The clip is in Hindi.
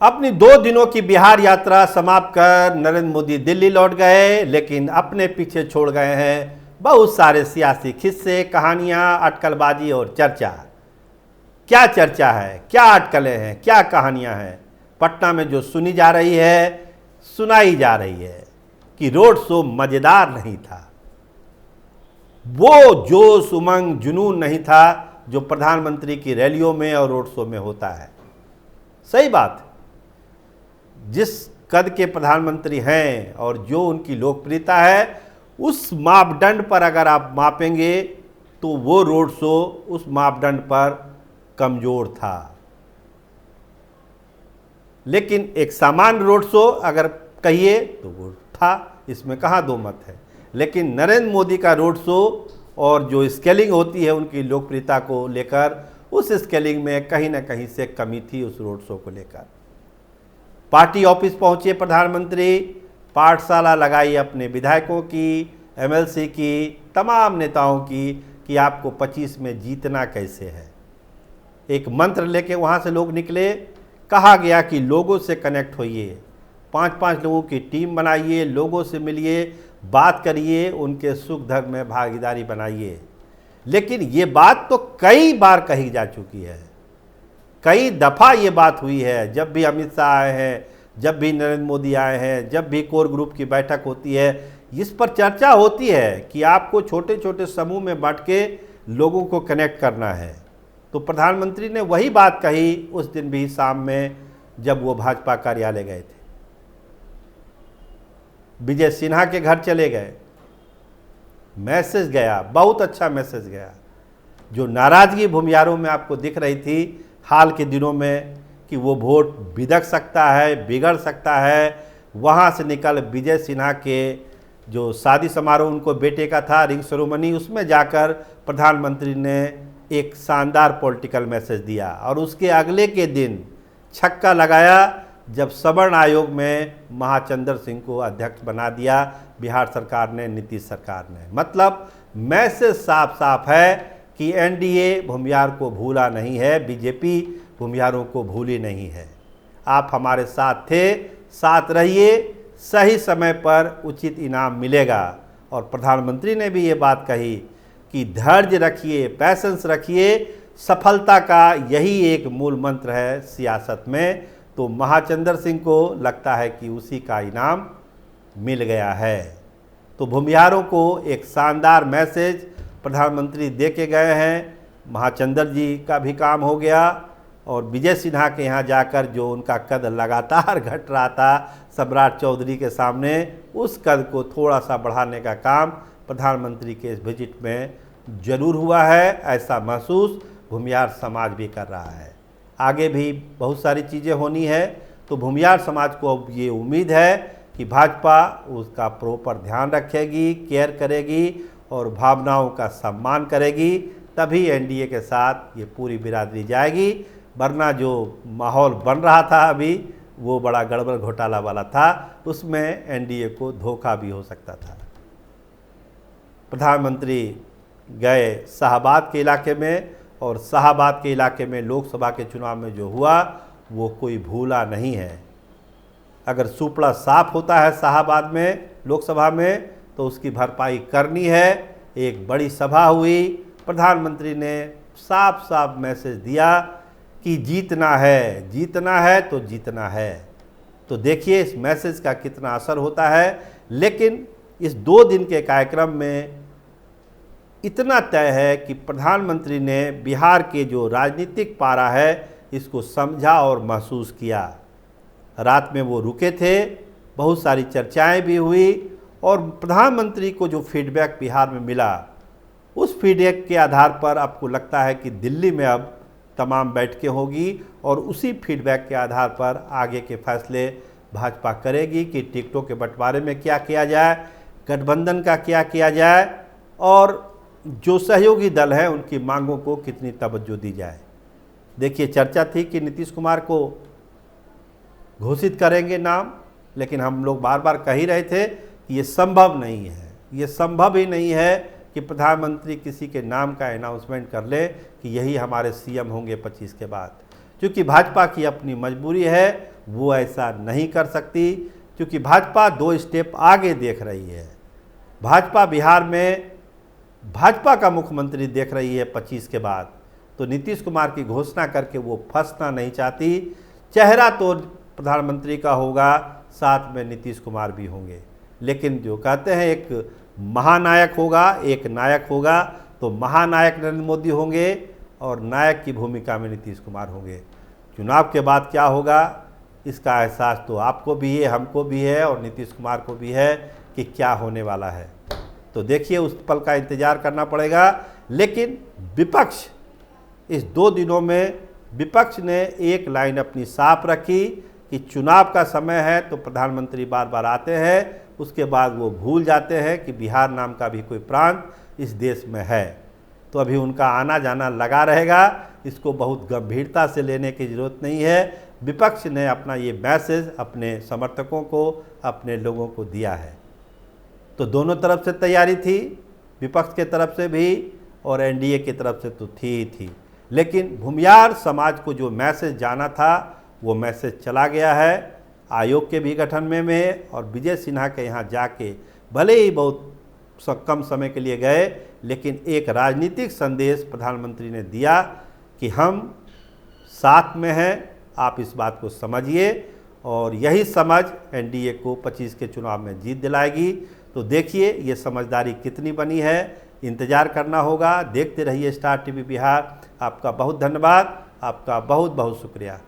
अपनी 2 दिनों की बिहार यात्रा समाप्त कर नरेंद्र मोदी दिल्ली लौट गए, लेकिन अपने पीछे छोड़ गए हैं बहुत सारे सियासी किस्से, कहानियां, अटकलबाजी और चर्चा। क्या चर्चा है, क्या अटकलें हैं, क्या कहानियां हैं? पटना में जो सुनी जा रही है, सुनाई जा रही है कि रोड शो मजेदार नहीं था, वो जोश उमंग जुनून नहीं था जो प्रधानमंत्री की रैलियों में और रोड शो में होता है। सही बात, जिस कद के प्रधानमंत्री हैं और जो उनकी लोकप्रियता है, उस मापदंड पर अगर आप मापेंगे तो वो रोड शो उस मापदंड पर कमजोर था। लेकिन एक सामान्य रोड शो अगर कहिए तो वो था, इसमें कहाँ दो मत है। लेकिन नरेंद्र मोदी का रोड शो और जो स्केलिंग होती है उनकी लोकप्रियता को लेकर, उस स्केलिंग में कहीं ना कहीं से कमी थी उस रोड शो को लेकर। पार्टी ऑफिस पहुंचे प्रधानमंत्री, पाठशाला लगाई अपने विधायकों की, एमएलसी की, तमाम नेताओं की कि आपको 25 में जीतना कैसे है। एक मंत्र लेके वहाँ से लोग निकले। कहा गया कि लोगों से कनेक्ट होइए, 5-5 लोगों की टीम बनाइए, लोगों से मिलिए, बात करिए, उनके सुख दुख में भागीदारी बनाइए। लेकिन ये बात तो कई बार कही जा चुकी है, कई दफ़ा ये बात हुई है। जब भी अमित शाह आए हैं, जब भी नरेंद्र मोदी आए हैं, जब भी कोर ग्रुप की बैठक होती है, इस पर चर्चा होती है कि आपको छोटे छोटे समूह में बांट के लोगों को कनेक्ट करना है। तो प्रधानमंत्री ने वही बात कही उस दिन भी शाम में जब वो भाजपा कार्यालय गए थे। विजय सिन्हा के घर चले गए, मैसेज गया, बहुत अच्छा मैसेज गया। जो नाराजगी भूमियारों में आपको दिख रही थी हाल के दिनों में कि वो वोट बिदक सकता है, बिगड़ सकता है, वहाँ से निकल विजय सिन्हा के जो शादी समारोह उनको बेटे का था, रिंग सेरेमनी, उसमें जाकर प्रधानमंत्री ने एक शानदार पॉलिटिकल मैसेज दिया। और उसके अगले के दिन छक्का लगाया जब सवर्ण आयोग में महाचंद्र सिंह को अध्यक्ष बना दिया बिहार सरकार ने, नीतीश सरकार ने। मतलब मैसेज साफ साफ है कि एनडीए भूमिहार को भूला नहीं है, बीजेपी भूमिहारों को भूली नहीं है। आप हमारे साथ थे, साथ रहिए, सही समय पर उचित इनाम मिलेगा। और प्रधानमंत्री ने भी ये बात कही कि धैर्य रखिए, पैसेंस रखिए, सफलता का यही एक मूल मंत्र है सियासत में। तो महाचंद्र सिंह को लगता है कि उसी का इनाम मिल गया है। तो भूमिहारों को एक शानदार मैसेज प्रधानमंत्री दे के गए हैं। महाचंद्र जी का भी काम हो गया और विजय सिन्हा के यहाँ जाकर जो उनका कद लगातार घट रहा था सम्राट चौधरी के सामने, उस कद को थोड़ा सा बढ़ाने का काम प्रधानमंत्री के इस विजिट में जरूर हुआ है। ऐसा महसूस भूमिहार समाज भी कर रहा है। आगे भी बहुत सारी चीज़ें होनी है, तो भूमिहार समाज को अब ये उम्मीद है कि भाजपा उसका प्रॉपर ध्यान रखेगी, केयर करेगी और भावनाओं का सम्मान करेगी, तभी एनडीए के साथ ये पूरी बिरादरी जाएगी। वरना जो माहौल बन रहा था अभी, वो बड़ा गड़बड़ घोटाला वाला था, उसमें एनडीए को धोखा भी हो सकता था। प्रधानमंत्री गए शाहबाद के इलाके में, और शाहबाद के इलाके में लोकसभा के चुनाव में जो हुआ वो कोई भूला नहीं है। अगर सुपड़ा साफ होता है शाहबाद में लोकसभा में, तो उसकी भरपाई करनी है। एक बड़ी सभा हुई, प्रधानमंत्री ने साफ साफ मैसेज दिया कि जीतना है, जीतना है तो जीतना है। तो देखिए इस मैसेज का कितना असर होता है। लेकिन इस 2 दिन के कार्यक्रम में इतना तय है कि प्रधानमंत्री ने बिहार के जो राजनीतिक पारा है इसको समझा और महसूस किया। रात में वो रुके थे, बहुत सारी चर्चाएं भी हुई, और प्रधानमंत्री को जो फीडबैक बिहार में मिला, उस फीडबैक के आधार पर आपको लगता है कि दिल्ली में अब तमाम बैठकें होगी और उसी फीडबैक के आधार पर आगे के फैसले भाजपा करेगी कि टिकटों के बंटवारे में क्या किया जाए, गठबंधन का क्या किया जाए, और जो सहयोगी दल हैं उनकी मांगों को कितनी तवज्जो दी जाए। देखिए चर्चा थी कि नीतीश कुमार को घोषित करेंगे नाम, लेकिन हम लोग बार बार कह ही रहे थे कि ये संभव नहीं है, ये संभव ही नहीं है कि प्रधानमंत्री किसी के नाम का अनाउंसमेंट कर ले कि यही हमारे सीएम होंगे 25 के बाद। क्योंकि भाजपा की अपनी मजबूरी है, वो ऐसा नहीं कर सकती, क्योंकि भाजपा 2 स्टेप आगे देख रही है। भाजपा बिहार में भाजपा का मुख्यमंत्री देख रही है 25 के बाद, तो नीतीश कुमार की घोषणा करके वो फंसना नहीं चाहती। चेहरा तो प्रधानमंत्री का होगा, साथ में नीतीश कुमार भी होंगे, लेकिन जो कहते हैं एक महानायक होगा, एक नायक होगा, तो महानायक नरेंद्र मोदी होंगे और नायक की भूमिका में नीतीश कुमार होंगे। चुनाव के बाद क्या होगा इसका एहसास तो आपको भी है, हमको भी है और नीतीश कुमार को भी है कि क्या होने वाला है। तो देखिए, उस पल का इंतजार करना पड़ेगा। लेकिन विपक्ष इस 2 दिनों में विपक्ष ने एक लाइन अपनी साफ रखी कि चुनाव का समय है तो प्रधानमंत्री बार बार आते हैं, उसके बाद वो भूल जाते हैं कि बिहार नाम का भी कोई प्रांत इस देश में है। तो अभी उनका आना जाना लगा रहेगा, इसको बहुत गंभीरता से लेने की ज़रूरत नहीं है। विपक्ष ने अपना ये मैसेज अपने समर्थकों को, अपने लोगों को दिया है। तो दोनों तरफ से तैयारी थी, विपक्ष के तरफ से भी और एनडीए की तरफ से तो थी ही थी। लेकिन भूमियार समाज को जो मैसेज जाना था वो मैसेज चला गया है। आयोग के भी गठन में और विजय सिन्हा के यहाँ जाके भले ही बहुत कम समय के लिए गए, लेकिन एक राजनीतिक संदेश प्रधानमंत्री ने दिया कि हम साथ में हैं, आप इस बात को समझिए। और यही समझ एनडीए को 25 के चुनाव में जीत दिलाएगी। तो देखिए ये समझदारी कितनी बनी है, इंतज़ार करना होगा। देखते रहिए स्टार टीवी बिहार। आपका बहुत धन्यवाद, आपका बहुत बहुत शुक्रिया।